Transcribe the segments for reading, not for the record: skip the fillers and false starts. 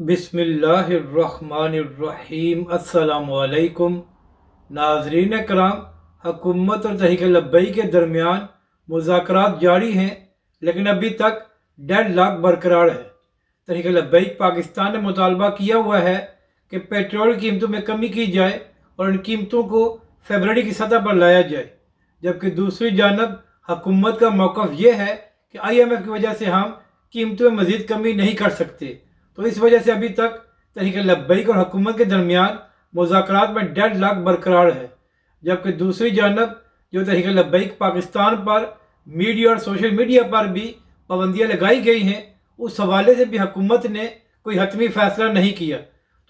बिस्मिल्लाहिर्रहमानिर्रहीम। अस्सलामुअलैकुम नाज़रीन कराम, हुकूमत और तहरीक लब्बैक के दरमियान मुज़ाकरात जारी हैं, लेकिन अभी तक डेडलॉक बरकरार है। तहरीक लब्बैक पाकिस्तान ने मुतालबा किया हुआ है कि पेट्रोल की कीमतों में कमी की जाए और इन कीमतों को फरवरी की सतह पर लाया जाए, जबकि दूसरी जानब हुकूमत का मौक़िफ़ ये है कि IMF की वजह से हम कीमतों में मज़ीद कमी नहीं कर सकते। तो इस वजह से अभी तक तहरीक लब्बैक और हुकूमत के दरमियान मुज़ाकरात में डेडलॉक बरकरार है, जबकि दूसरी जानब जो तहरीक लब्बैक पाकिस्तान पर मीडिया और सोशल मीडिया पर भी पाबंदियाँ लगाई गई हैं, उस हवाले से भी हुकूमत ने कोई हतमी फ़ैसला नहीं किया।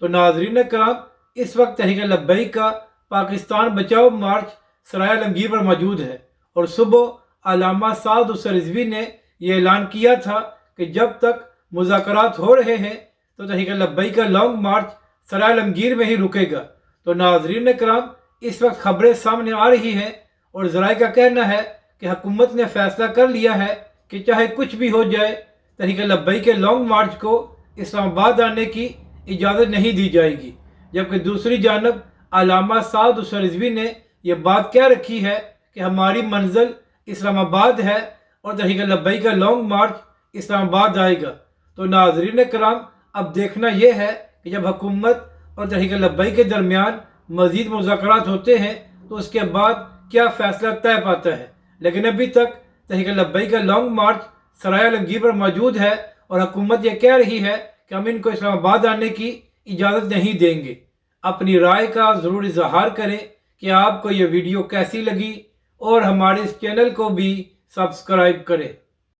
तो नाज़रीन कराम, इस वक्त तहरीक लब्बैक का पाकिस्तान बचाओ मार्च सराय आलमगीर पर मौजूद है और सुबह अल्लामा साद हुसैन रिज़वी ने यह ऐलान किया था कि जब तक मुज़ाकरात हो रहे हैं तो तहरीक लब्बैक का लॉन्ग मार्च सराय आलमगीर में ही रुकेगा। तो नाज़रीन कराम, इस वक्त खबरें सामने आ रही हैं और ज़राए का कहना है कि हुकूमत ने फ़ैसला कर लिया है कि चाहे कुछ भी हो जाए, तहरीक लब्बैक के लॉन्ग मार्च को इस्लामाबाद आने की इजाज़त नहीं दी जाएगी। जबकि दूसरी जानब अल्लामा साद हुसैन रिज़वी ने यह बात कह रखी है कि हमारी मंजिल इस्लामाबाद है और तहरीक लब्बैक का लॉन्ग मार्च इस्लामाबाद आएगा। तो नाज़रीन कराम, अब देखना यह है कि जब हुकूमत और तहरीक लब्बैक के दरमियान मज़ीद मुज़ाकरात होते हैं तो उसके बाद क्या फ़ैसला तय पाता है। लेकिन अभी तक तहरीक लब्बैक का लॉन्ग मार्च सराय आलमगीर पर मौजूद है और हुकूमत यह कह रही है कि हम इनको इस्लामाबाद आने की इजाज़त नहीं देंगे। अपनी राय का ज़रूर इज़हार करें कि आपको यह वीडियो कैसी लगी और हमारे इस चैनल को भी सब्सक्राइब करें।